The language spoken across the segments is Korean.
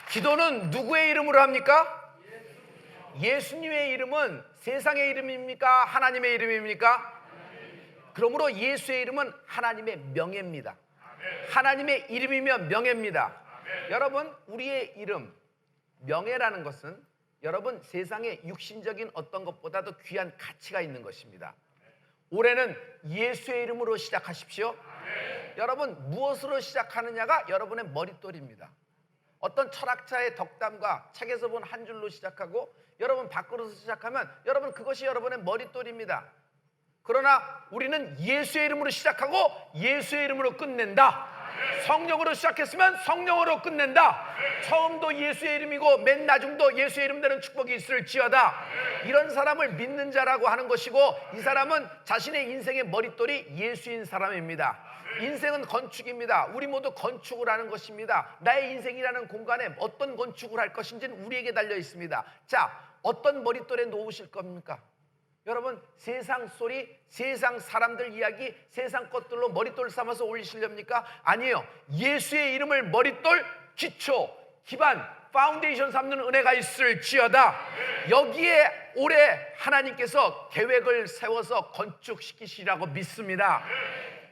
기도는 누구의 이름으로 합니까? 예수님의 이름은 세상의 이름입니까? 하나님의 이름입니까? 그러므로 예수의 이름은 하나님의 명예입니다. 하나님의 이름이면 명예입니다. 여러분, 우리의 이름, 명예라는 것은 여러분 세상의 육신적인 어떤 것보다도 귀한 가치가 있는 것입니다. 올해는 예수의 이름으로 시작하십시오. 여러분, 무엇으로 시작하느냐가 여러분의 머릿돌입니다. 어떤 철학자의 덕담과 책에서 본 한 줄로 시작하고 여러분 밖으로서 시작하면 여러분 그것이 여러분의 머릿돌입니다. 그러나 우리는 예수의 이름으로 시작하고 예수의 이름으로 끝낸다. 성령으로 시작했으면 성령으로 끝낸다. 처음도 예수의 이름이고 맨 나중도 예수의 이름 되는 축복이 있을지어다. 이런 사람을 믿는 자라고 하는 것이고, 이 사람은 자신의 인생의 머릿돌이 예수인 사람입니다. 인생은 건축입니다. 우리 모두 건축을 하는 것입니다. 나의 인생이라는 공간에 어떤 건축을 할 것인지는 우리에게 달려 있습니다. 자, 어떤 머릿돌에 놓으실 겁니까? 여러분, 세상 소리, 세상 사람들 이야기, 세상 것들로 머릿돌 삼아서 올리시렵니까? 아니에요. 예수의 이름을 머릿돌, 기초, 기반, 파운데이션 삼는 은혜가 있을지어다. 여기에 올해 하나님께서 계획을 세워서 건축시키시라고 믿습니다.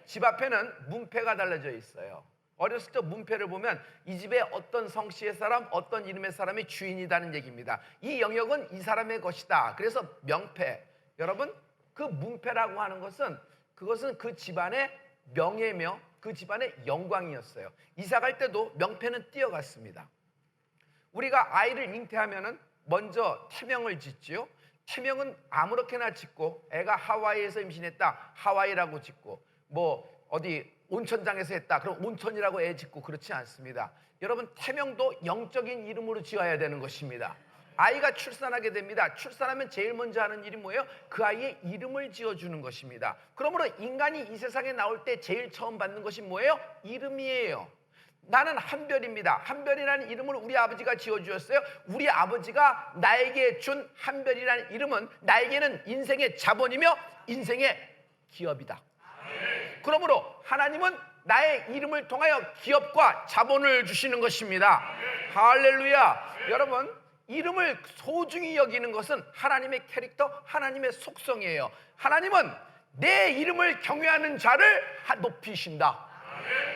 집 앞에는 문패가 달려져 있어요. 어렸을 때 문패를 보면 이 집에 어떤 성씨의 사람, 어떤 이름의 사람이 주인이라는 얘기입니다. 이 영역은 이 사람의 것이다. 그래서 명패. 여러분, 그 문패라고 하는 것은 그것은 그 집안의 명예며 그 집안의 영광이었어요. 이사 갈 때도 명패는 띄어갔습니다. 우리가 아이를 잉태하면은 먼저 태명을 짓지요. 태명은 아무렇게나 짓고, 애가 하와이에서 임신했다, 하와이라고 짓고, 뭐 어디 온천장에서 했다, 그럼 온천이라고 애 짓고, 그렇지 않습니다. 여러분, 태명도 영적인 이름으로 지어야 되는 것입니다. 아이가 출산하게 됩니다. 출산하면 제일 먼저 하는 일이 뭐예요? 그 아이의 이름을 지어주는 것입니다. 그러므로 인간이 이 세상에 나올 때 제일 처음 받는 것이 뭐예요? 이름이에요. 나는 한별입니다. 한별이라는 이름을 우리 아버지가 지어주었어요. 우리 아버지가 나에게 준 한별이라는 이름은 나에게는 인생의 자본이며 인생의 기업이다. 그러므로 하나님은 나의 이름을 통하여 기업과 자본을 주시는 것입니다. 할렐루야. 여러분, 이름을 소중히 여기는 것은 하나님의 캐릭터, 하나님의 속성이에요. 하나님은 내 이름을 경외하는 자를 높이신다.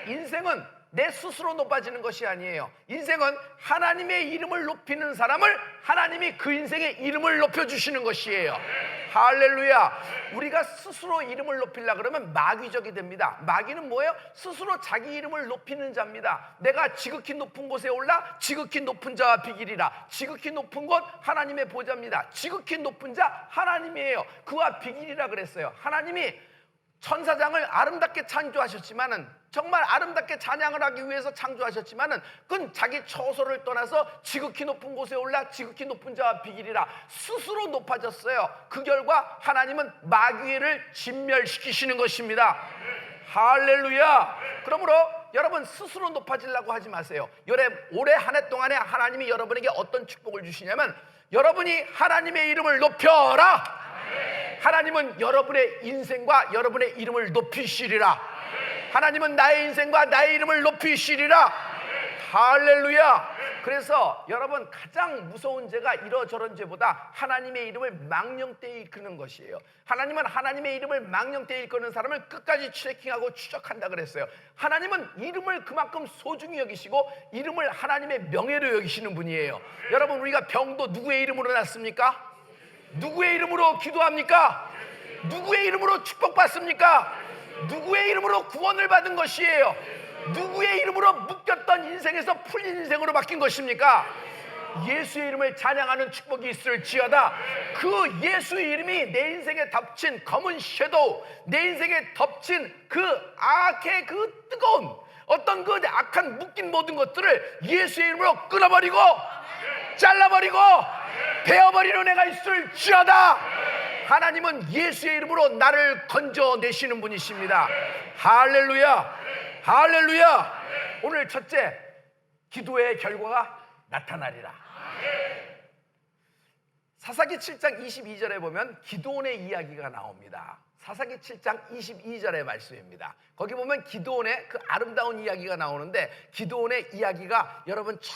인생은 내 스스로 높아지는 것이 아니에요. 인생은 하나님의 이름을 높이는 사람을 하나님이 그 인생의 이름을 높여주시는 것이에요. 할렐루야. 우리가 스스로 이름을 높이려고 그러면 마귀적이 됩니다. 마귀는 뭐예요? 스스로 자기 이름을 높이는 자입니다. 내가 지극히 높은 곳에 올라 지극히 높은 자와 비기리라. 지극히 높은 곳 하나님의 보좌입니다. 지극히 높은 자 하나님이에요. 그와 비기리라 그랬어요. 하나님이 천사장을 아름답게 창조하셨지만은, 정말 아름답게 찬양을 하기 위해서 창조하셨지만은, 그건 자기 처소를 떠나서 지극히 높은 곳에 올라 지극히 높은 자와 비기리라 스스로 높아졌어요. 그 결과 하나님은 마귀를 진멸시키시는 것입니다. 할렐루야. 그러므로 여러분, 스스로 높아지려고 하지 마세요. 올해 한 해 동안에 하나님이 여러분에게 어떤 축복을 주시냐면, 여러분이 하나님의 이름을 높여라. 하나님은 여러분의 인생과 여러분의 이름을 높이시리라. 하나님은 나의 인생과 나의 이름을 높이시리라. 할렐루야. 그래서 여러분, 가장 무서운 죄가 이러저런 죄보다 하나님의 이름을 망령되이 일컫는 것이에요. 하나님은 하나님의 이름을 망령되이 일컫는 사람을 끝까지 트래킹하고 추적한다 그랬어요. 하나님은 이름을 그만큼 소중히 여기시고 이름을 하나님의 명예로 여기시는 분이에요. 여러분, 우리가 병도 누구의 이름으로 났습니까? 누구의 이름으로 기도합니까? 누구의 이름으로 축복받습니까? 누구의 이름으로 구원을 받은 것이에요? 누구의 이름으로 묶였던 인생에서 풀린 인생으로 바뀐 것입니까? 예수의 이름을 찬양하는 축복이 있을지어다. 그 예수의 이름이 내 인생에 덮친 검은 섀도우, 내 인생에 덮친 그 악의 그 뜨거운 어떤 그 악한 묶인 모든 것들을 예수의 이름으로 끊어버리고 잘라버리고 베어버리는 애가 있을지어다. 하나님은 예수의 이름으로 나를 건져내시는 분이십니다. 할렐루야. 할렐루야. 오늘 첫째, 기도의 결과가 나타나리라. 사사기 7장 22절에 보면 기드온의 이야기가 나옵니다. 사사기 7장 22절의 말씀입니다. 거기 보면 기드온의 그 아름다운 이야기가 나오는데, 기드온의 이야기가 여러분 쫙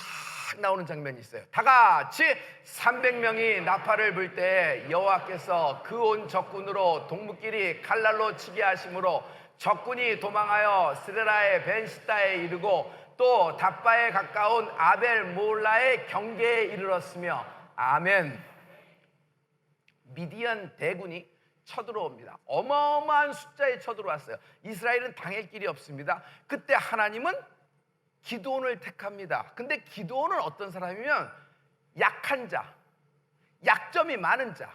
나오는 장면이 있어요. 다 같이 300명이 나팔을 불 때 여호와께서 그 온 적군으로 동무끼리 칼날로 치게 하심으로 적군이 도망하여 스레라의 벤시다에 이르고 또 답바에 가까운 아벨 모홀라의 경계에 이르렀으며. 아멘. 미디안 대군이 쳐들어옵니다. 어마어마한 숫자에 쳐들어왔어요. 이스라엘은 당할 길이 없습니다. 그때 하나님은 기드온을 택합니다. 근데 기드온은 어떤 사람이면 약한 자, 약점이 많은 자,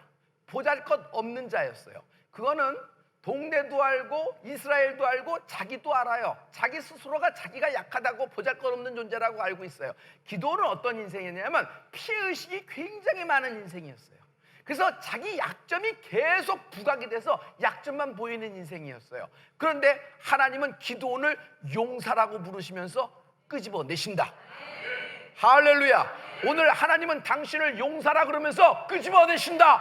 보잘것없는 자였어요. 그거는 동네도 알고 이스라엘도 알고 자기도 알아요. 자기 스스로가 자기가 약하다고 보잘것없는 존재라고 알고 있어요. 기드온은 어떤 인생이냐면 피해의식이 굉장히 많은 인생이었어요. 그래서 자기 약점이 계속 부각이 돼서 약점만 보이는 인생이었어요. 그런데 하나님은 기드온을 용사라고 부르시면서 끄집어내신다. 할렐루야. 오늘 하나님은 당신을 용사라 그러면서 끄집어내신다.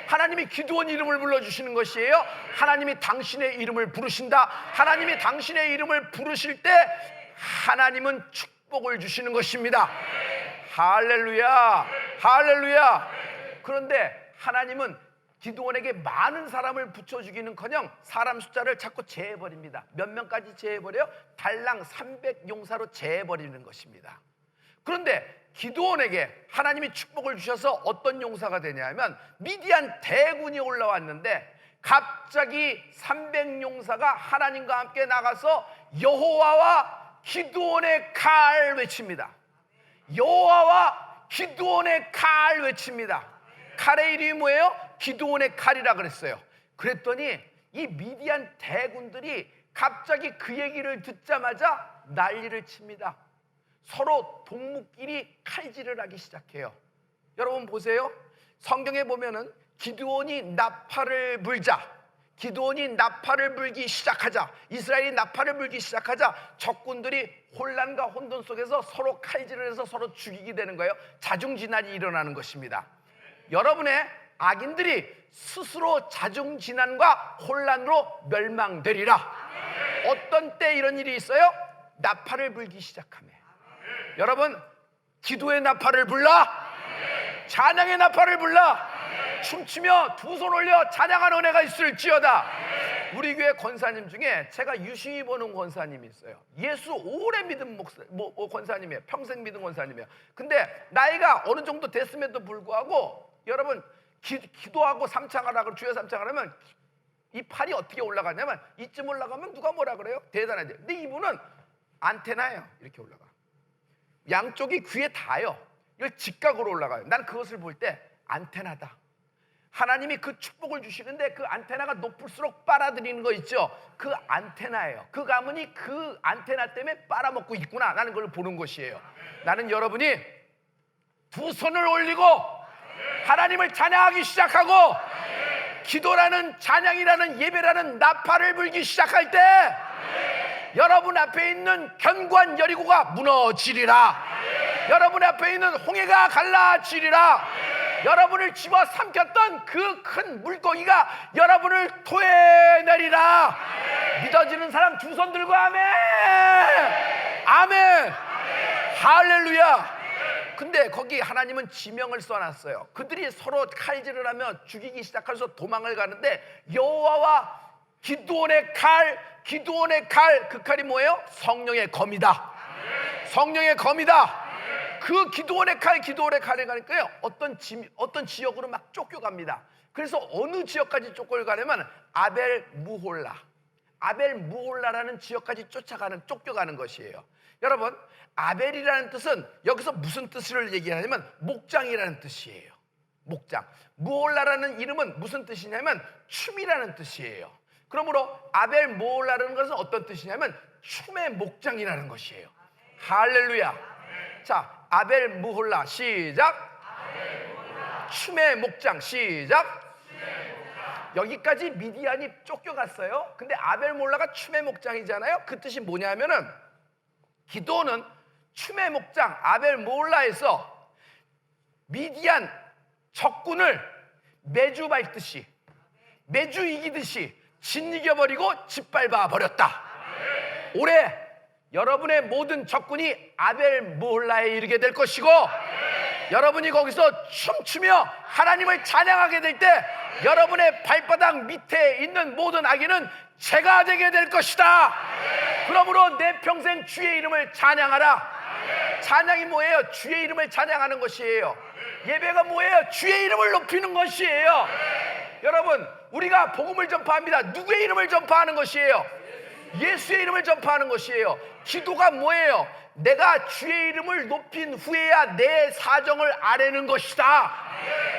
하나님이 기드온 이름을 불러주시는 것이에요. 하나님이 당신의 이름을 부르신다. 하나님이 당신의 이름을 부르실 때 하나님은 축복을 주시는 것입니다. 할렐루야. 할렐루야. 그런데 하나님은 기드온에게 많은 사람을 붙여주기는커녕 사람 숫자를 자꾸 제해버립니다. 몇 명까지 제해버려요? 달랑 300용사로 제해버리는 것입니다. 그런데 기드온에게 하나님이 축복을 주셔서 어떤 용사가 되냐면 미디안 대군이 올라왔는데 갑자기 300용사가 하나님과 함께 나가서 여호와와 기드온의 칼 외칩니다. 여호와와 기드온의 칼 외칩니다. 칼의 이름이 뭐예요? 기드온의 칼이라 그랬어요. 그랬더니 이 미디안 대군들이 갑자기 그 얘기를 듣자마자 난리를 칩니다. 서로 동무끼리 칼질을 하기 시작해요. 여러분 보세요. 성경에 보면은 기드온이 나팔을 불자, 기드온이 나팔을 불기 시작하자, 이스라엘이 나팔을 불기 시작하자 적군들이 혼란과 혼돈 속에서 서로 칼질을 해서 서로 죽이게 되는 거예요. 자중진환이 일어나는 것입니다. 여러분의 악인들이 스스로 자중진환과 혼란으로 멸망되리라. 어떤 때 이런 일이 있어요? 나팔을 불기 시작하며. 여러분 기도의 나팔을 불러, 찬양의 나팔을 불러, 춤추며 두 손 올려 찬양하는 은혜가 있을지어다. 우리 교회 권사님 중에 제가 유심히 보는 권사님이 있어요. 예수 오래 믿은 권사님이에요. 평생 믿은 권사님이에요. 근데 나이가 어느 정도 됐음에도 불구하고 여러분 기도하고 삼창하라고 주여 삼창하라면 이 팔이 어떻게 올라가냐면 이쯤 올라가면 누가 뭐라 그래요? 대단하죠. 근데 이분은 안테나예요. 이렇게 올라가. 양쪽이 귀에 닿아요. 이걸 직각으로 올라가요. 난 그것을 볼 때 안테나다. 하나님이 그 축복을 주시는데 그 안테나가 높을수록 빨아들이는 거 있죠. 그 안테나예요. 그 가문이 그 안테나 때문에 빨아먹고 있구나. 나는 그걸 보는 것이에요. 나는 여러분이 두 손을 올리고 하나님을 찬양하기 시작하고 기도라는 찬양이라는 예배라는 나팔을 불기 시작할 때 여러분 앞에 있는 견고한 여리고가 무너지리라. 여러분 앞에 있는 홍해가 갈라지리라. 여러분을 집어삼켰던 그 큰 물고기가 여러분을 토해내리라. 믿어지는 사람 두 손 들고 아멘. 아멘. 할렐루야. 근데 거기 하나님은 지명을 써놨어요. 그들이 서로 칼질을 하며 죽이기 시작해서 도망을 가는데 여호와와 기드온의 칼, 기드온의 칼, 그 칼이 뭐예요? 성령의 검이다. 성령의 검이다. 그 기드온의 칼, 기드온의 칼에 가니까요 어떤 지역으로 막 쫓겨갑니다. 그래서 어느 지역까지 쫓겨가냐면 아벨 무홀라, 아벨 무홀라라는 지역까지 쫓겨가는 것이에요. 여러분 아벨이라는 뜻은 여기서 무슨 뜻을 얘기하냐면 목장이라는 뜻이에요. 목장. 무홀라라는 이름은 무슨 뜻이냐면 춤이라는 뜻이에요. 그러므로 아벨 무홀라라는 것은 어떤 뜻이냐면 춤의 목장이라는 것이에요. 할렐루야. 자, 아벨 무홀라 시작. 춤의 목장 시작. 여기까지 미디안이 쫓겨갔어요. 근데 아벨 무홀라가 춤의 목장이잖아요. 그 뜻이 뭐냐면은 기도는 춤의 목장 아벨 모홀라에서 미디안 적군을 매주 밟듯이 매주 이기듯이 짓이겨버리고 짓밟아 버렸다. 올해 여러분의 모든 적군이 아벨 몰라에 이르게 될 것이고, 여러분이 거기서 춤추며 하나님을 찬양하게 될 때 여러분의 발바닥 밑에 있는 모든 악인은 제가 되게 될 것이다. 그러므로 내 평생 주의 이름을 찬양하라. 찬양이 뭐예요? 주의 이름을 찬양하는 것이에요. 예배가 뭐예요? 주의 이름을 높이는 것이에요. 여러분, 우리가 복음을 전파합니다. 누구의 이름을 전파하는 것이에요? 예수의 이름을 전파하는 것이에요. 기도가 뭐예요? 내가 주의 이름을 높인 후에야 내 사정을 아뢰는 것이다.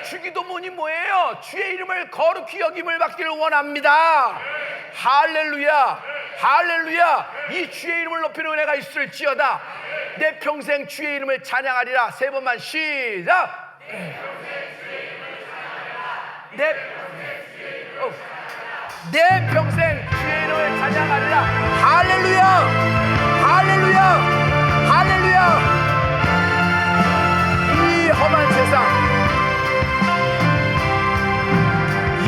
주기도문이 뭐예요? 주의 이름을 거룩히 여김을 받기를 원합니다. 할렐루야, 할렐루야. 이 주의 이름을 높이는 은혜가 있을지어다. 내 평생 주의 이름을 찬양하리라. 세 번만 시작. 내 평생 주의 이름을 찬양하리라. 할렐루야, 할렐루야, 할렐루야. 이 험한 세상, 이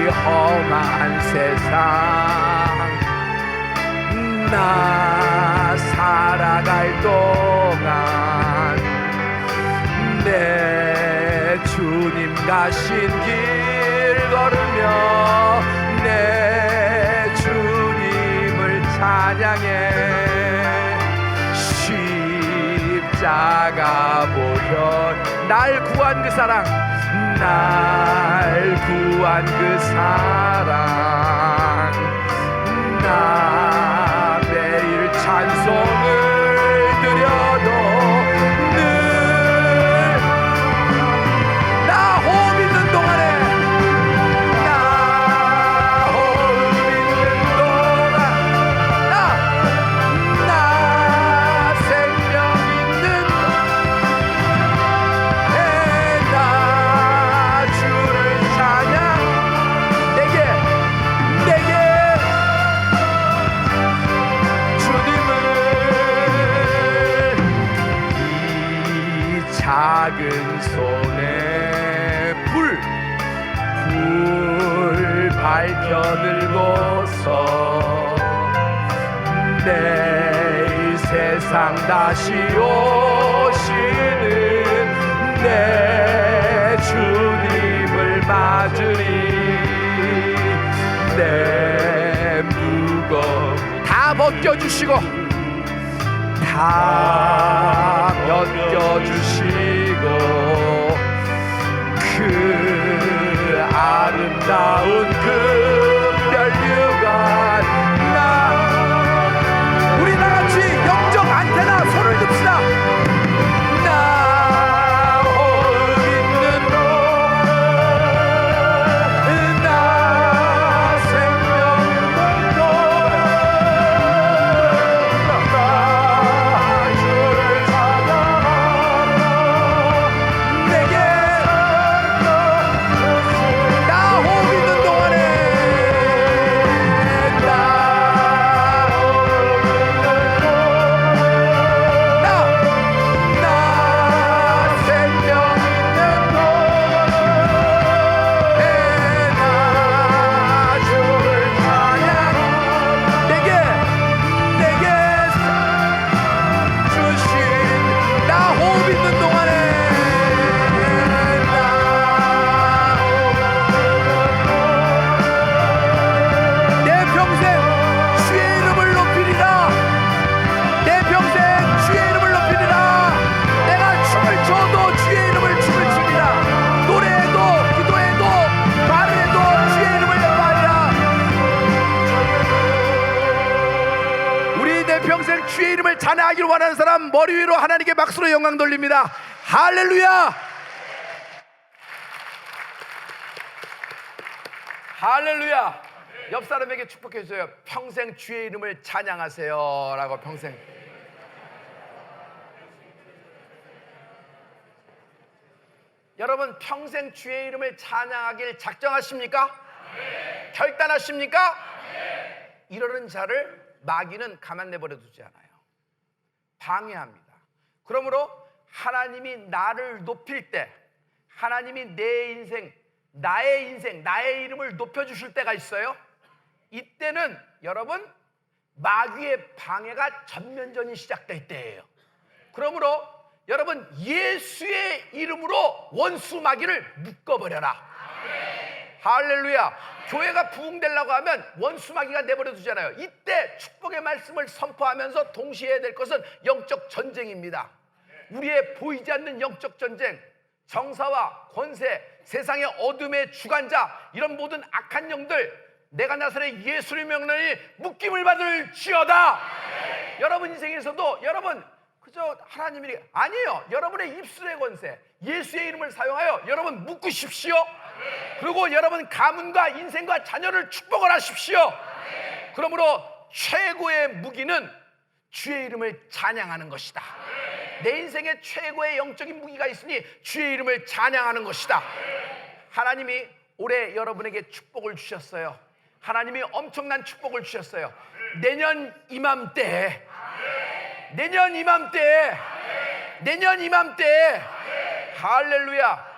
험한 세상, 나 살아갈 동안 내 주님 가신 길 걸으며 내 주님을 찬양해. 십자가 보혈 날 구한 그 사랑, 날 구한 그 사랑, 나 매일 찬송을 드려도 늘 나 호흡 있는 동안에, 나 호흡 있는 동안, 나 생명 있는 나 주를 찬양. 내게 작은 손에 불 밝혀 들고서 내일 세상 다시 오시는 내 주님을 맞으리. 내 무거움 다 벗겨주시고, 다 벗겨주시고, 그 아름다운 그 멸류관, 우리 다같이 영적 안테나 손을 듭시다. 나 호흡 있는 동안, 나 생명 있는 동안, 주의 이름을 찬양하기를 원하는 사람 머리 위로 하나님께 박수로 영광 돌립니다. 할렐루야, 할렐루야. 옆 사람에게 축복해 주세요. 평생 주의 이름을 찬양하세요 라고. 평생. 여러분, 평생 주의 이름을 찬양하길 작정하십니까? 네. 결단하십니까? 네. 이러는 자를 마귀는 가만 내버려 두지 않아요. 방해합니다. 그러므로 하나님이 나를 높일 때, 하나님이 내 인생, 나의 이름을 높여주실 때가 있어요. 이때는 여러분 마귀의 방해가 전면전이 시작될 때예요. 그러므로 여러분, 예수의 이름으로 원수 마귀를 묶어버려라. 할렐루야. 교회가 부흥되려고 하면 원수 마귀가 내버려 두잖아요. 이때 축복의 말씀을 선포하면서 동시에 해야 될 것은 영적 전쟁입니다. 우리의 보이지 않는 영적 전쟁, 정사와 권세, 세상의 어둠의 주관자, 이런 모든 악한 영들, 내가 나사렛 예수를 명하노니 묶임을 받을지어다. 여러분 인생에서도 여러분 그저 하나님이 아니에요. 여러분의 입술의 권세, 예수의 이름을 사용하여 여러분 묶으십시오. 그리고 여러분 가문과 인생과 자녀를 축복을 하십시오. 그러므로 최고의 무기는 주의 이름을 찬양하는 것이다. 내 인생에 최고의 영적인 무기가 있으니 주의 이름을 찬양하는 것이다. 하나님이 올해 여러분에게 축복을 주셨어요. 하나님이 엄청난 축복을 주셨어요. 내년 이맘때에 할렐루야.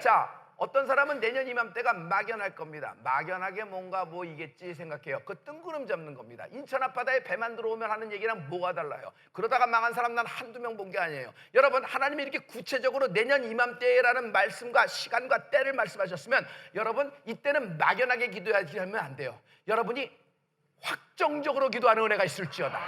자, 어떤 사람은 내년 이맘때가 막연할 겁니다. 막연하게 뭔가 뭐이겠지 생각해요. 그 뜬구름 잡는 겁니다. 인천 앞바다에 배만 들어오면 하는 얘기랑 뭐가 달라요? 그러다가 망한 사람 난 한두 명 본 게 아니에요. 여러분, 하나님이 이렇게 구체적으로 내년 이맘때라는 말씀과 시간과 때를 말씀하셨으면 여러분, 이때는 막연하게 기도하면 안 돼요. 여러분이 확정적으로 기도하는 은혜가 있을지어다.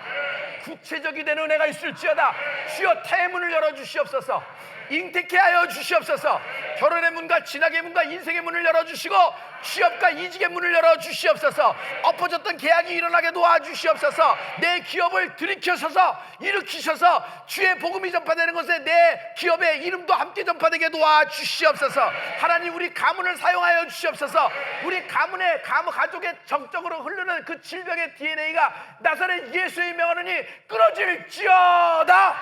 구체적이 되는 은혜가 있을지어다. 주여 태문을 열어주시옵소서. 잉태케 하여 주시옵소서. 결혼의 문과 진학의 문과 인생의 문을 열어주시고 취업과 이직의 문을 열어주시옵소서. 엎어졌던 계약이 일어나게 도와주시옵소서. 내 기업을 들이켜서서 일으키셔서 주의 복음이 전파되는 것에 내 기업의 이름도 함께 전파되게 도와주시옵소서. 하나님, 우리 가문을 사용하여 주시옵소서. 우리 가족의 정적으로 흐르는 그 질병의 DNA가 나사렛 예수의 명하노니 끊어질지어다.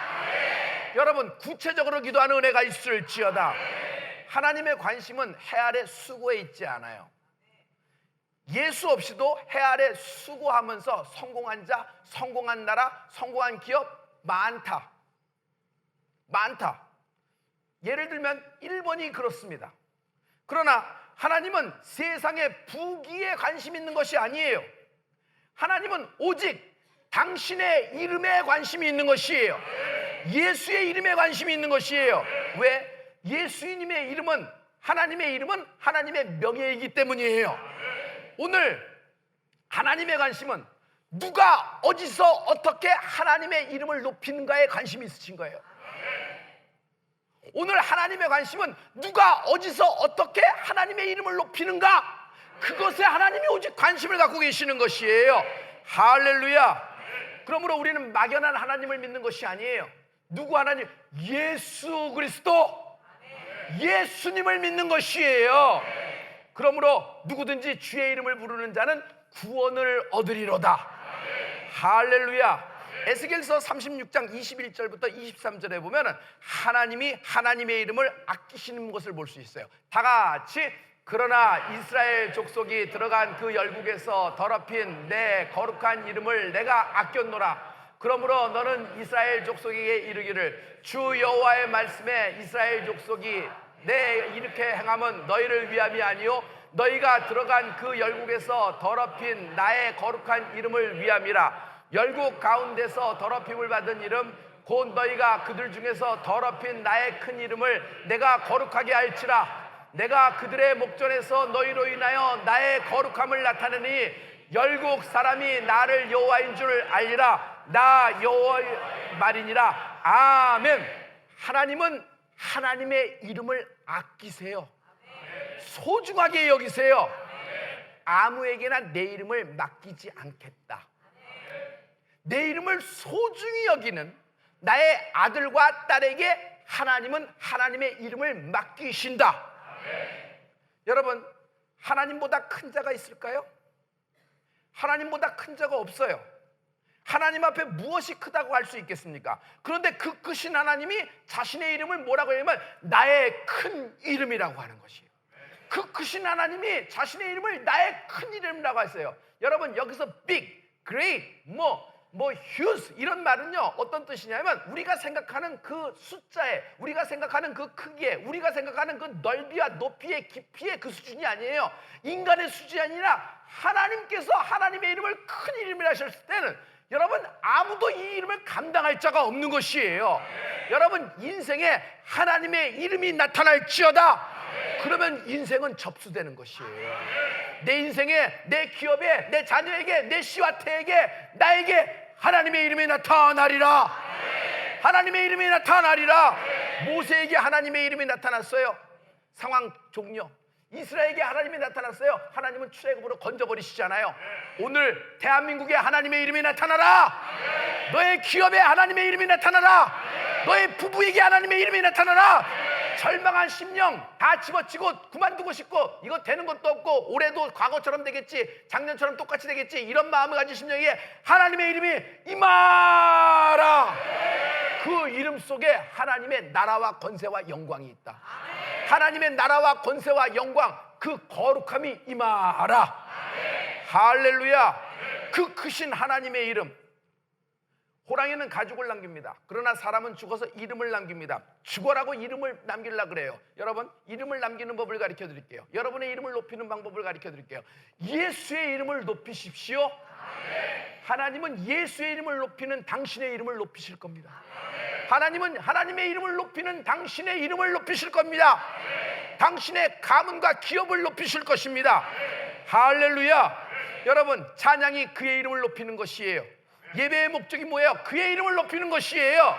여러분, 구체적으로 기도하는 은혜가 있을지어다. 하나님의 관심은 해 아래 수고에 있지 않아요. 예수 없이도 해 아래 수고하면서 성공한 자, 성공한 나라, 성공한 기업 많다. 예를 들면 일본이 그렇습니다. 그러나 하나님은 세상의 부귀에 관심 있는 것이 아니에요. 하나님은 오직 당신의 이름에 관심이 있는 것이에요. 예수의 이름에 관심이 있는 것이에요. 왜? 예수님의 이름은, 하나님의 이름은 하나님의 명예이기 때문이에요. 오늘 하나님의 관심은 누가 어디서 어떻게 하나님의 이름을 높이는가에 관심이 있으신 거예요. 오늘 하나님의 관심은 누가 어디서 어떻게 하나님의 이름을 높이는가, 그것에 하나님이 오직 관심을 갖고 계시는 것이에요. 할렐루야. 그러므로 우리는 막연한 하나님을 믿는 것이 아니에요. 누구 하나님? 예수 그리스도, 예수님을 믿는 것이에요. 그러므로 누구든지 주의 이름을 부르는 자는 구원을 얻으리로다. 할렐루야. 에스겔서 36장 21절부터 23절에 보면은 하나님이 하나님의 이름을 아끼시는 것을 볼 수 있어요. 다 같이, 그러나 이스라엘 족속이 들어간 그 열국에서 더럽힌 내 거룩한 이름을 내가 아꼈노라. 그러므로 너는 이스라엘 족속에게 이르기를, 주 여호와의 말씀에 이스라엘 족속이 내 이렇게 행함은 너희를 위함이 아니요 너희가 들어간 그 열국에서 더럽힌 나의 거룩한 이름을 위함이라. 열국 가운데서 더럽힘을 받은 이름 곧 너희가 그들 중에서 더럽힌 나의 큰 이름을 내가 거룩하게 할지라. 내가 그들의 목전에서 너희로 인하여 나의 거룩함을 나타내니 열국 사람이 나를 여호와인 줄 알리라. 나 여호와의 말이니라. 아멘. 하나님은 하나님의 이름을 아끼세요. 소중하게 여기세요. 아무에게나 내 이름을 맡기지 않겠다. 내 이름을 소중히 여기는 나의 아들과 딸에게 하나님은 하나님의 이름을 맡기신다. 여러분, 하나님보다 큰 자가 있을까요? 하나님보다 큰 자가 없어요. 하나님 앞에 무엇이 크다고 할 수 있겠습니까? 그런데 그 크신 하나님이 자신의 이름을 뭐라고 하냐면 나의 큰 이름이라고 하는 것이에요. 그 크신 하나님이 자신의 이름을 나의 큰 이름이라고 했어요. 여러분, 여기서 big, great, 휴스 이런 말은요 어떤 뜻이냐면 우리가 생각하는 그 숫자에, 우리가 생각하는 그 크기에, 우리가 생각하는 그 넓이와 높이의 깊이의 그 수준이 아니에요. 인간의 수준이 아니라 하나님께서 하나님의 이름을 큰 이름이라 하셨을 때는 여러분 아무도 이 이름을 감당할 자가 없는 것이에요. 여러분 인생에 하나님의 이름이 나타날지어다, 그러면 인생은 접수되는 것이에요. 내 인생에, 내 기업에, 내 자녀에게, 내 씨와 태에게, 나에게 하나님의 이름이 나타나리라. 하나님의 이름이 나타나리라. 모세에게 하나님의 이름이 나타났어요. 상황 종료. 이스라엘에게 하나님이 나타났어요. 하나님은 출애굽으로 건져버리시잖아요. 오늘 대한민국에 하나님의 이름이 나타나라. 너의 기업에 하나님의 이름이 나타나라. 너의 부부에게 하나님의 이름이 나타나라. 절망한 심령 다 집어치고 그만두고 싶고 이거 되는 것도 없고 올해도 과거처럼 되겠지, 작년처럼 똑같이 되겠지, 이런 마음을 가진 심령에게 하나님의 이름이 임하라. 그 이름 속에 하나님의 나라와 권세와 영광이 있다. 하나님의 나라와 권세와 영광, 그 거룩함이 임하라. 할렐루야. 그 크신 하나님의 이름. 호랑이는 가죽을 남깁니다. 그러나 사람은 죽어서 이름을 남깁니다. 죽어라고 이름을 남기려고 그래요. 여러분, 이름을 남기는 법을 가르쳐 드릴게요. 여러분의 이름을 높이는 방법을 가르쳐 드릴게요. 예수의 이름을 높이십시오. 하나님은 예수의 이름을 높이는 당신의 이름을 높이실 겁니다. 하나님은 하나님의 이름을 높이는 당신의 이름을 높이실 겁니다. 당신의 가문과 기업을 높이실 것입니다. 할렐루야. 여러분, 찬양이 그의 이름을 높이는 것이에요. 예배의 목적이 뭐예요? 그의 이름을 높이는 것이에요.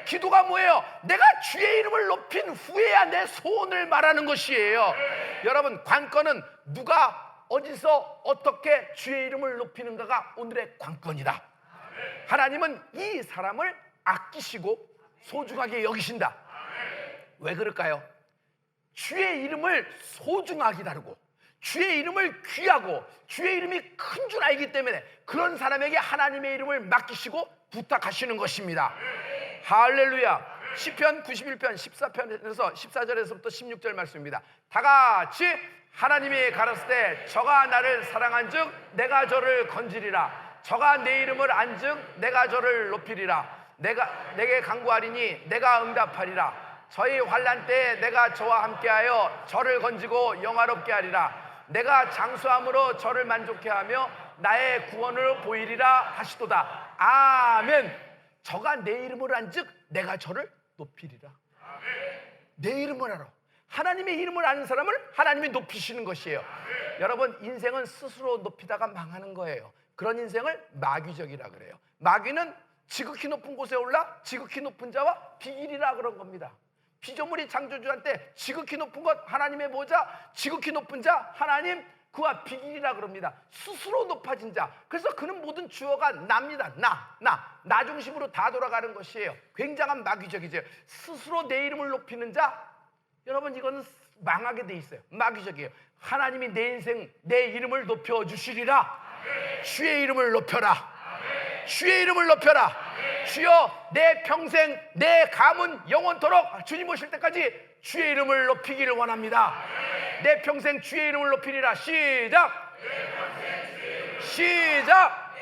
기도가 뭐예요? 내가 주의 이름을 높인 후에야 내 소원을 말하는 것이에요. 여러분, 관건은 누가 어디서 어떻게 주의 이름을 높이는가가 오늘의 관건이다. 하나님은 이 사람을 아끼시고 소중하게 여기신다. 왜 그럴까요? 주의 이름을 소중하게 다루고 주의 이름을 귀하고 주의 이름이 큰 줄 알기 때문에 그런 사람에게 하나님의 이름을 맡기시고 부탁하시는 것입니다. 할렐루야. 시편 91편 14편에서 14절에서부터 16절 말씀입니다. 다 같이 하나님이 가라사대 저가 나를 사랑한즉 내가 저를 건지리라. 저가 내 이름을 안즉 내가 저를 높이리라. 내게 간구하리니 내가 응답하리라. 저희 환난 때에 내가 저와 함께하여 저를 건지고 영화롭게 하리라. 내가 장수함으로 저를 만족해 하며 나의 구원을 보이리라 하시도다. 아멘. 저가 내 이름을 안즉 내가 저를 높이리라. 내 이름을 알아. 하나님의 이름을 아는 사람을 하나님이 높이시는 것이에요. 여러분, 인생은 스스로 높이다가 망하는 거예요. 그런 인생을 마귀적이라 그래요. 마귀는 지극히 높은 곳에 올라 지극히 높은 자와 비길이라 그런 겁니다. 피조물이 창조주한테 지극히 높은 것 하나님의 보좌, 지극히 높은 자 하나님, 그와 비길이라 그럽니다. 스스로 높아진 자. 그래서 그는 모든 주어가 납니다. 나 중심으로 다 돌아가는 것이에요. 굉장한 마귀적이죠. 스스로 내 이름을 높이는 자, 여러분, 이거는 망하게 돼 있어요. 마귀적이에요. 하나님이 내 인생, 내 이름을 높여주시리라. 주의 이름을 높여라. 주의 이름을 높여라. 주여, 내 평생, 내 가문 영원토록 주님 오실 때까지 주의 이름을 높이기를 원합니다. 내 평생 주의 이름을 높이리라. 시작. 시작.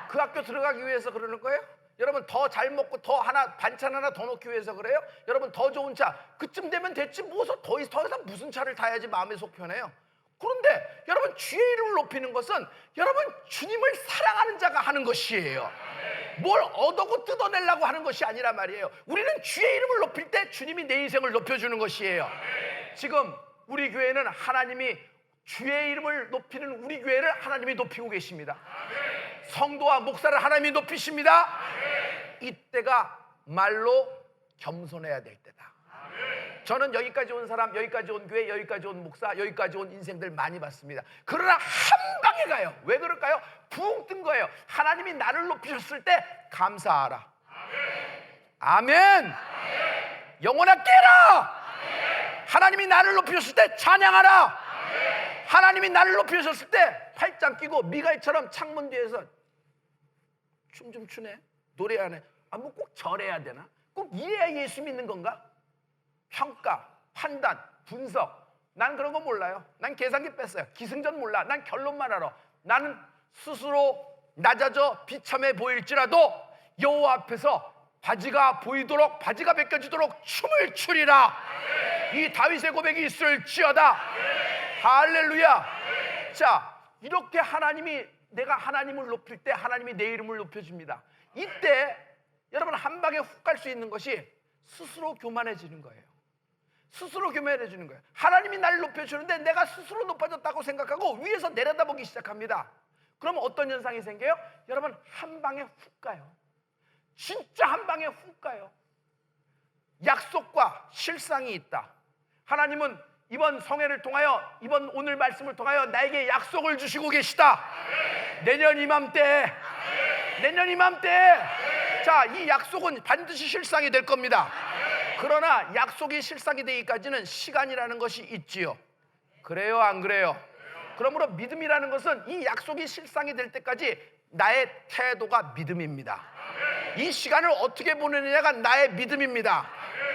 그 학교 들어가기 위해서 그러는 거예요? 여러분, 더 잘 먹고 더 하나 반찬 하나 더 넣기 위해서 그래요? 여러분, 더 좋은 차 그쯤 되면 됐지 뭐서 더 이상 무슨 차를 타야지 마음이 속 편해요? 그런데 여러분, 주의 이름을 높이는 것은 여러분 주님을 사랑하는 자가 하는 것이에요. 뭘 얻어고 뜯어내려고 하는 것이 아니란 말이에요. 우리는 주의 이름을 높일 때 주님이 내 인생을 높여주는 것이에요. 지금 우리 교회는 하나님이 주의 이름을 높이는 우리 교회를 하나님이 높이고 계십니다. 성도와 목사를 하나님이 높이십니다. 이때가 말로 겸손해야 될 때다. 저는 여기까지 온 사람, 여기까지 온 교회, 여기까지 온 목사, 여기까지 온 인생들 많이 봤습니다. 그러나 한 방에 가요. 왜 그럴까요? 붕 뜬 거예요. 하나님이 나를 높이셨을 때 감사하라. 아멘. 영혼아 깨라. 하나님이 나를 높이셨을 때 찬양하라. 하나님이 나를 높이셨을 때 팔짱 끼고 미갈처럼 창문 뒤에서 춤 좀 추네, 노래하네. 뭐 꼭 절해야 되나? 꼭 이래야 예수 믿는 건가? 평가, 판단, 분석, 난 그런 거 몰라요. 난 계산기 뺐어요. 기승전 몰라. 난 결론만 알아. 나는 스스로 낮아져 비참해 보일지라도 여호와 앞에서 바지가 보이도록, 바지가 벗겨지도록 춤을 추리라. 이 다윗의 고백이 있을지어다. 할렐루야. 자, 이렇게 하나님이, 내가 하나님을 높일 때 하나님이 내 이름을 높여줍니다. 이때 여러분 한 방에 훅 갈 수 있는 것이 스스로 교만해지는 거예요. 스스로 교만해지는 거예요. 하나님이 나를 높여주는데 내가 스스로 높아졌다고 생각하고 위에서 내려다보기 시작합니다. 그러면 어떤 현상이 생겨요? 여러분 한 방에 훅 가요. 진짜 한 방에 훅 가요. 약속과 실상이 있다. 하나님은 이번 성회를 통하여, 이번 오늘 말씀을 통하여 나에게 약속을 주시고 계시다. 내년 이맘때, 내년 이맘때, 자, 이 약속은 반드시 실상이 될 겁니다. 그러나 약속이 실상이 되기까지는 시간이라는 것이 있지요. 그래요, 안 그래요? 그러므로 믿음이라는 것은 이 약속이 실상이 될 때까지 나의 태도가 믿음입니다. 이 시간을 어떻게 보내느냐가 나의 믿음입니다.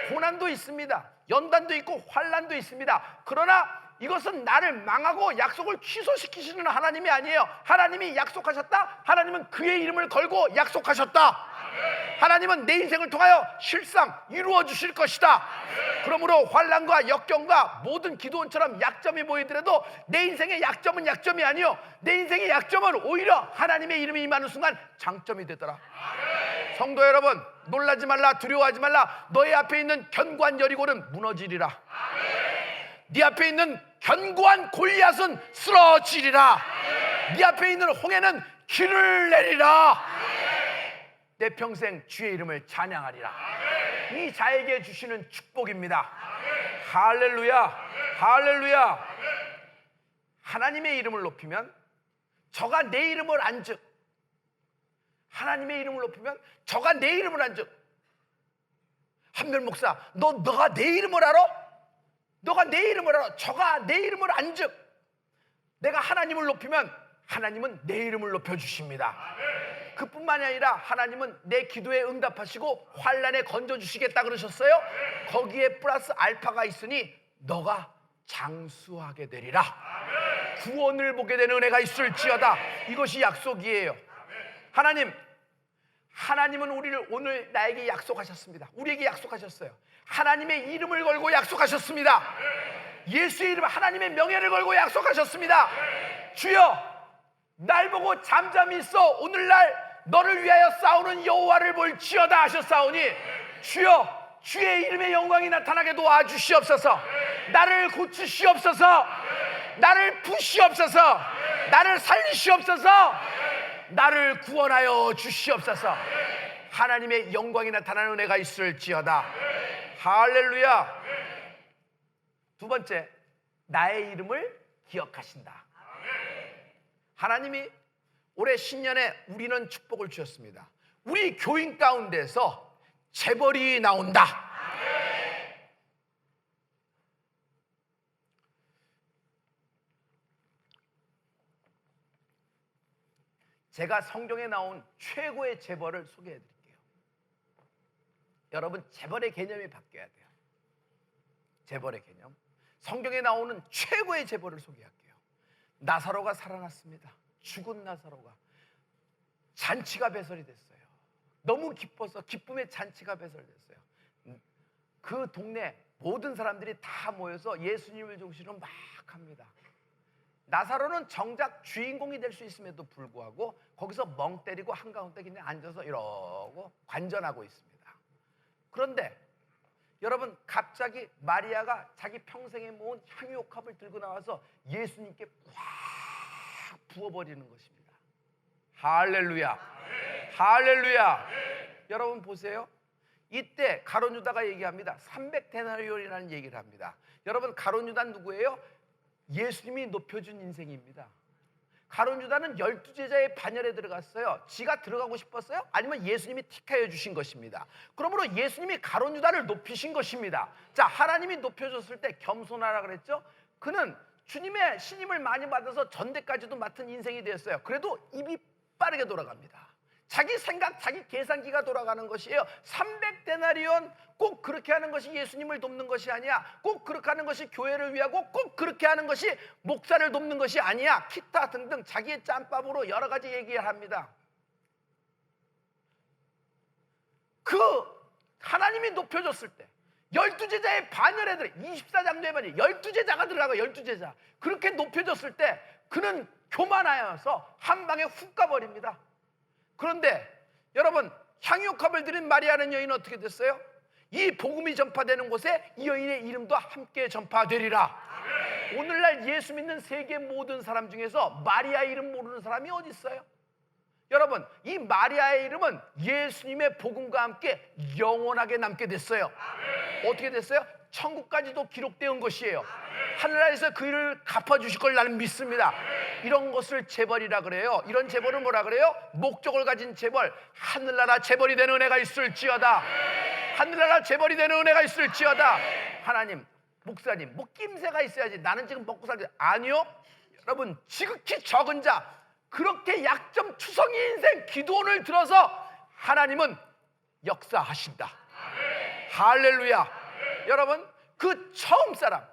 고난도 있습니다. 연단도 있고 환난도 있습니다. 그러나 이것은 나를 망하고 약속을 취소시키시는 하나님이 아니에요. 하나님이 약속하셨다. 하나님은 그의 이름을 걸고 약속하셨다. 하나님은 내 인생을 통하여 실상 이루어 주실 것이다. 그러므로 환난과 역경과 모든 기도원처럼 약점이 보이더라도 내 인생의 약점은 약점이 아니요, 내 인생의 약점은 오히려 하나님의 이름이 임하는 순간 장점이 되더라. 성도 여러분, 놀라지 말라, 두려워하지 말라. 너의 앞에 있는 견고한 여리고는 무너지리라. 네 앞에 있는 견고한 골리앗은 쓰러지리라. 네 앞에 있는 홍해는 길을 내리라. 내 평생 주의 이름을 찬양하리라. 이 자에게 주시는 축복입니다. 할렐루야, 할렐루야. 하나님의 이름을 높이면 저가 내 이름을 안즉, 하나님의 이름을 높이면 저가 내 이름을 안즉. 한별 목사, 너가 내 이름을 알아? 너가 내 이름을 알아? 저가 내 이름을 안즉. 내가 하나님을 높이면 하나님은 내 이름을 높여주십니다. 그뿐만이 아니라 하나님은 내 기도에 응답하시고 환난에 건져주시겠다 그러셨어요. 거기에 플러스 알파가 있으니 너가 장수하게 되리라. 구원을 보게 되는 은혜가 있을지어다. 이것이 약속이에요. 하나님은 우리를 오늘 나에게 약속하셨습니다. 우리에게 약속하셨어요. 하나님의 이름을 걸고 약속하셨습니다. 예수의 이름, 하나님의 명예를 걸고 약속하셨습니다. 주여, 날 보고 잠잠히 있어 오늘날 너를 위하여 싸우는 여호와를 볼지어다 하셨사오니, 주여, 주의 이름의 영광이 나타나게 도와주시옵소서. 나를 고치시옵소서. 나를 푸시옵소서. 나를 살리시옵소서. 나를 구원하여 주시옵소서. 하나님의 영광이 나타나는 은혜가 있을지어다. 할렐루야. 두 번째, 나의 이름을 기억하신다. 하나님이 올해 신년에 우리는 축복을 주셨습니다. 우리 교인 가운데서 재벌이 나온다. 제가 성경에 나온 최고의 재벌을 소개해 드릴게요. 여러분, 재벌의 개념이 바뀌어야 돼요. 재벌의 개념. 성경에 나오는 최고의 재벌을 소개할게요. 나사로가 살아났습니다. 죽은 나사로가 잔치가 배설이 됐어요. 너무 기뻐서 기쁨의 잔치가 배설됐어요. 그 동네 모든 사람들이 다 모여서 예수님을 중심으로 막 합니다. 나사로는 정작 주인공이 될 수 있음에도 불구하고 거기서 멍 때리고 한가운데 그냥 앉아서 이러고 관전하고 있습니다. 그런데 여러분, 갑자기 마리아가 자기 평생에 모은 향유옥합을 들고 나와서 예수님께 확 부어버리는 것입니다. 할렐루야, 할렐루야. 여러분 보세요. 이때 가룟 유다가 얘기합니다. 300데나리온이라는 얘기를 합니다. 여러분, 가룟 유다는 누구예요? 예수님이 높여준 인생입니다. 가룟 유다는 12제자의 반열에 들어갔어요. 지가 들어가고 싶었어요? 아니면 예수님이 택하여 주신 것입니다. 그러므로 예수님이 가룟 유다를 높이신 것입니다. 자, 하나님이 높여줬을 때 겸손하라 그랬죠? 그는 주님의 신임을 많이 받아서 전대까지도 맡은 인생이 되었어요. 그래도 입이 빠르게 돌아갑니다. 자기 생각, 자기 계산기가 돌아가는 것이에요. 300데나리온 꼭 그렇게 하는 것이 예수님을 돕는 것이 아니야. 꼭 그렇게 하는 것이 교회를 위하고 꼭 그렇게 하는 것이 목사를 돕는 것이 아니야. 기타 등등 자기의 짬밥으로 여러 가지 얘기를 합니다. 그 하나님이 높여줬을 때 12제자의 반열애들 24장도에 말이에요. 12제자가 들어가고 12제자 그렇게 높여줬을 때 그는 교만하여서 한 방에 훅 가버립니다. 그런데 여러분, 향유값을 드린 마리아는 여인은 어떻게 됐어요? 이 복음이 전파되는 곳에 이 여인의 이름도 함께 전파되리라. 오늘날 예수 믿는 세계 모든 사람 중에서 마리아 이름 모르는 사람이 어디 있어요? 여러분, 이 마리아의 이름은 예수님의 복음과 함께 영원하게 남게 됐어요. 어떻게 됐어요? 천국까지도 기록된 것이에요. 하늘나라에서 그 일을 갚아주실 걸 나는 믿습니다. 이런 것을 재벌이라 그래요. 이런 재벌은 뭐라 그래요? 목적을 가진 재벌. 하늘나라 재벌이 되는 은혜가 있을지어다. 하늘나라 재벌이 되는 은혜가 있을지어다. 하나님, 목사님, 뭐 낌새가 있어야지 나는 지금 먹고 살지. 아니요, 여러분, 지극히 적은 자, 그렇게 약점 투성이 인생 기도원을 들어서 하나님은 역사하신다. 할렐루야. 여러분, 그 처음 사람,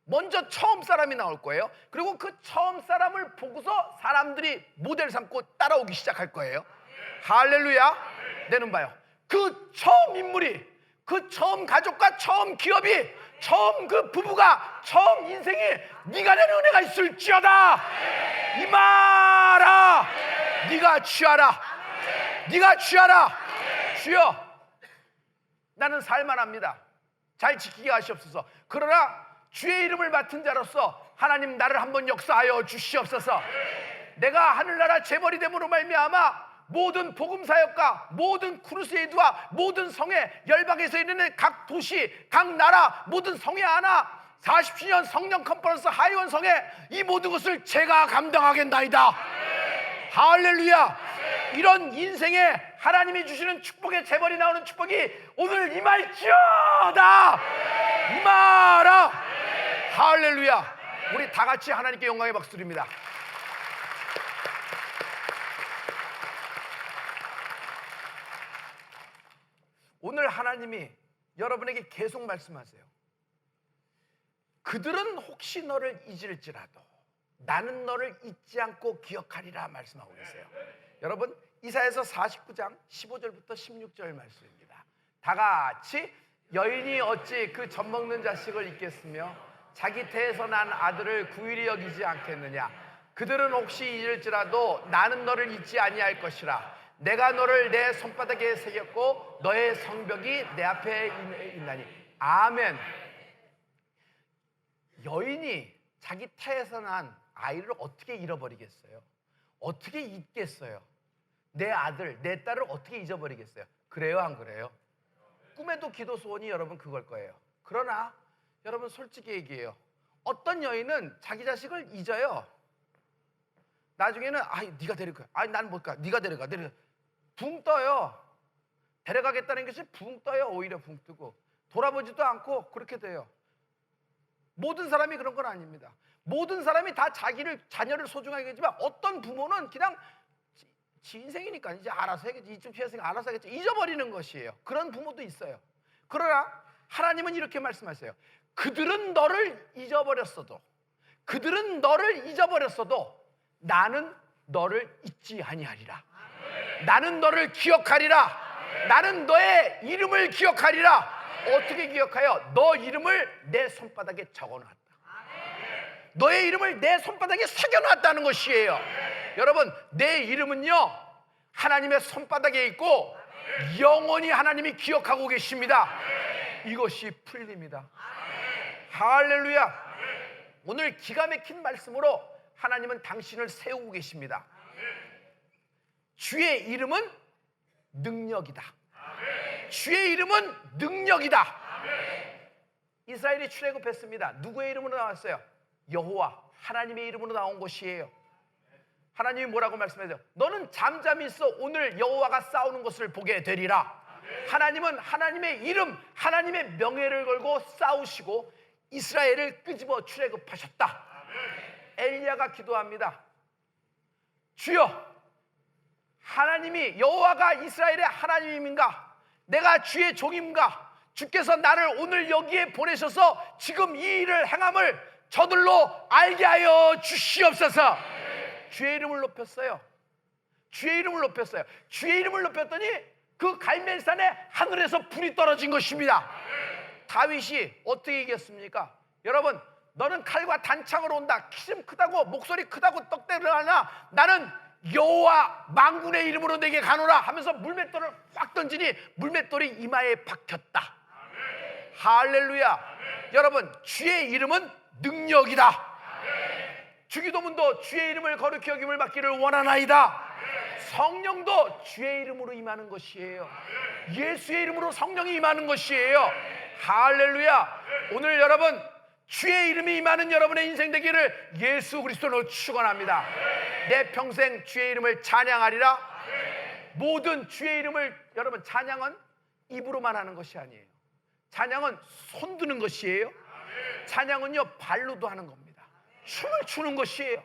먼저 처음 사람이 나올 거예요. 그리고 그 처음 사람을 보고서 사람들이 모델 삼고 따라오기 시작할 거예요. 할렐루야. 내는 봐요. 그 처음 인물이, 그 처음 가족과 처음 기업이, 처음 그 부부가, 처음 인생이 네가 되는 은혜가 있을지어다. 이마라. 네가 취하라. 네가 취하라. 주여, 나는 살만합니다. 잘 지키게 하시옵소서. 그러나 주의 이름을 맡은 자로서 하나님 나를 한번 역사하여 주시옵소서. 내가 하늘나라 재벌이 됨으로 말미암아 모든 복음사역과 모든 크루세이드와 모든 성회, 열방에서 있는 각 도시, 각 나라 모든 성회 하나 40주년 성령 컨퍼런스 하이원 성회, 이 모든 것을 제가 감당하겠나이다. 할렐루야. 이런 인생에 하나님이 주시는 축복의 재벌이 나오는 축복이 오늘 임할지어다. 임하라. 할렐루야. 우리 다 같이 하나님께 영광의 박수 드립니다. 오늘 하나님이 여러분에게 계속 말씀하세요. 그들은 혹시 너를 잊을지라도 나는 너를 잊지 않고 기억하리라 말씀하고 계세요. 여러분, 이사야서 49장 15절부터 16절 말씀입니다. 다 같이, 여인이 어찌 그 젖먹는 자식을 잊겠으며 자기 태에서 난 아들을 구일이 여기지 않겠느냐. 그들은 혹시 잊을지라도 나는 너를 잊지 아니할 것이라. 내가 너를 내 손바닥에 새겼고 너의 성벽이 내 앞에 있나니. 아멘. 여인이 자기 태에서 난 아이를 어떻게 잃어버리겠어요? 어떻게 잊겠어요? 내 아들, 내 딸을 어떻게 잊어버리겠어요? 그래요, 안 그래요? 꿈에도 기도 소원이 여러분 그걸 거예요. 그러나 여러분 솔직히 얘기해요. 어떤 여인은 자기 자식을 잊어요. 나중에는 네가 데리고 가. 난 못 가. 네가 데려가. 붕 떠요. 데려가겠다는 것이 붕 떠요. 오히려 붕 뜨고 돌아보지도 않고 그렇게 돼요. 모든 사람이 그런 건 아닙니다. 모든 사람이 다 자녀를 소중하게 하지만 어떤 부모는 그냥 지 인생이니까 이제 알아서 해야겠지. 이쯤 피했으니까 알아서 하겠지. 잊어버리는 것이에요. 그런 부모도 있어요. 그러나 하나님은 이렇게 말씀하세요. 그들은 너를 잊어버렸어도, 그들은 너를 잊어버렸어도 나는 너를 잊지 아니하리라. 나는 너를 기억하리라. 나는 너의 이름을 기억하리라. 어떻게 기억하여? 너 이름을 내 손바닥에 적어놨다. 너의 이름을 내 손바닥에 새겨놨다는 것이에요. 여러분, 내 이름은요 하나님의 손바닥에 있고 영원히 하나님이 기억하고 계십니다. 이것이 풀립니다. 할렐루야. 오늘 기가 막힌 말씀으로 하나님은 당신을 세우고 계십니다. 주의 이름은 능력이다. 주의 이름은 능력이다. 이스라엘이 출애굽했습니다. 누구의 이름으로 나왔어요? 여호와, 하나님의 이름으로 나온 것이에요. 하나님이 뭐라고 말씀하세요? 너는 잠잠히 있어 오늘 여호와가 싸우는 것을 보게 되리라. 하나님은 하나님의 이름, 하나님의 명예를 걸고 싸우시고 이스라엘을 끄집어 출애굽하셨다. 엘리야가 기도합니다. 주여, 하나님이 여호와가 이스라엘의 하나님인가? 내가 주의 종인가? 주께서 나를 오늘 여기에 보내셔서 지금 이 일을 행함을 저들로 알게 하여 주시옵소서. 주의 이름을 높였어요. 주의 이름을 높였어요. 주의 이름을 높였더니 그 갈멜산에 하늘에서 불이 떨어진 것입니다. 다윗이 어떻게 이겼습니까? 여러분, 너는 칼과 단창으로 온다. 키 좀 크다고, 목소리 크다고 떡대를 하나? 나는 여호와 만군의 이름으로 내게 가노라 하면서 물맷돌을 확 던지니 물맷돌이 이마에 박혔다. 할렐루야. 여러분, 주의 이름은 능력이다. 주기도문도 주의 이름을 거룩히 여김을 받기를 원하나이다. 성령도 주의 이름으로 임하는 것이에요. 예수의 이름으로 성령이 임하는 것이에요. 할렐루야. 오늘 여러분, 주의 이름이 임하는 여러분의 인생 되기를 예수 그리스도로 축원합니다. 내 평생 주의 이름을 찬양하리라. 모든 주의 이름을, 여러분, 찬양은 입으로만 하는 것이 아니에요. 찬양은 손 드는 것이에요. 찬양은요, 발로도 하는 겁니다. 춤을 추는 것이에요.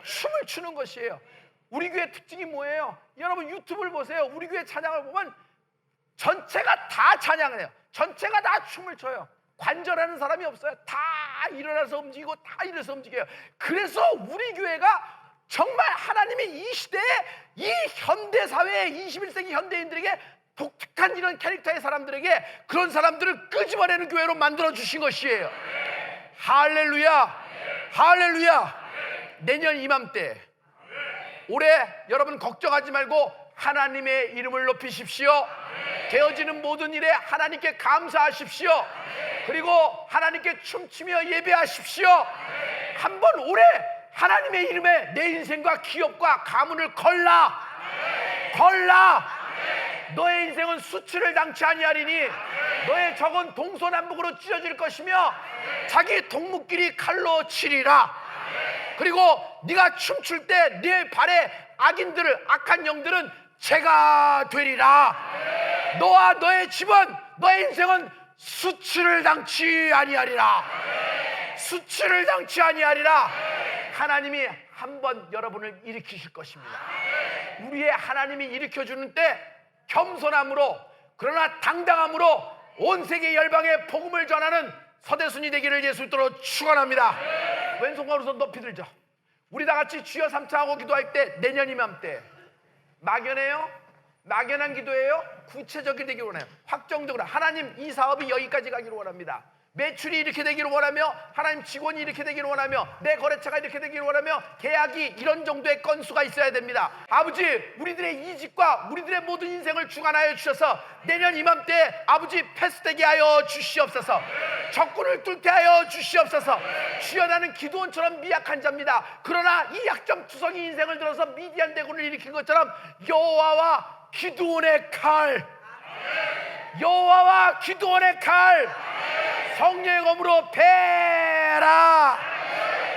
춤을 추는 것이에요. 우리 교회 특징이 뭐예요? 여러분, 유튜브를 보세요. 우리 교회 찬양을 보면 전체가 다 찬양을 해요. 전체가 다 춤을 춰요. 관절하는 사람이 없어요. 다 일어나서 움직이고 다 일어서 움직여요. 그래서 우리 교회가 정말 하나님이 이 시대에, 이 현대사회에, 21세기 현대인들에게 독특한 이런 캐릭터의 사람들에게 그런 사람들을 끄집어내는 교회로 만들어주신 것이에요. 할렐루야. 할렐루야. 내년 이맘때, 올해 여러분 걱정하지 말고 하나님의 이름을 높이십시오. 되어지는 모든 일에 하나님께 감사하십시오. 그리고 하나님께 춤추며 예배하십시오. 한번 올해 하나님의 이름에 내 인생과 기업과 가문을 걸라. 너의 인생은 수치를 당치 아니하리니 너의 적은 동서남북으로 찢어질 것이며 자기 동무끼리 칼로 치리라. 그리고 네가 춤출 때 네 발에 악인들을, 악한 영들은 죄가 되리라. 너와 너의 집은, 너의 인생은 수치를 당치 아니하리라. 수치를 당치 아니하리라. 하나님이 한번 여러분을 일으키실 것입니다. 우리의 하나님이 일으켜주는 때 겸손함으로, 그러나 당당함으로 온 세계 열방에 복음을 전하는 서대순이 되기를 예수님으로 축원합니다. 왼손과 오른손 높이 들죠. 우리 다 같이 주여 삼창하고 기도할 때, 내년 이맘때 막연해요? 막연한 기도예요? 구체적이 되기를 원해요. 확정적으로 하나님, 이 사업이 여기까지 가기를 원합니다. 매출이 이렇게 되기를 원하며, 하나님, 직원이 이렇게 되기를 원하며, 내 거래처가 이렇게 되기를 원하며, 계약이 이런 정도의 건수가 있어야 됩니다. 아버지, 우리들의 이직과 우리들의 모든 인생을 주관하여 주셔서 내년 이맘때 아버지 패스되게 하여 주시옵소서. 적군을 뚫게 하여 주시옵소서. 주여, 나는 기도원처럼 미약한 자입니다. 그러나 이 약점 투성이 인생을 들어서 미디안 대군을 일으킨 것처럼 여호와와 기도원의 칼, 여호와와 기도원의 칼, 성령의 검으로 베라.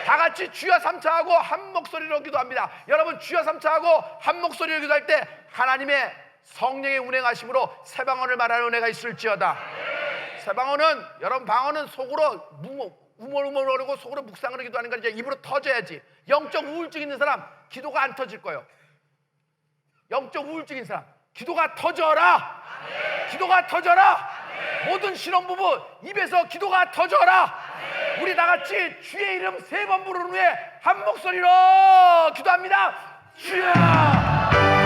다 같이 주여 삼차하고 한 목소리로 기도합니다. 여러분, 주여 삼차하고 한 목소리로 기도할 때 하나님의 성령의 운행하심으로 새 방언을 말하는 은혜가 있을지어다. 새 방언은, 여러분, 방언은 속으로 우물우물거리고 속으로 묵상을 기도하는 거니까 입으로 터져야지. 영적 우울증 있는 사람 기도가 안 터질 거예요. 영적 우울증 있는 사람 기도가 터져라. 기도가 터져라. 모든 신혼부부 입에서 기도가 터져라. 우리 다 같이 주의 이름 3번 부르는 후에 한 목소리로 기도합니다. 주여.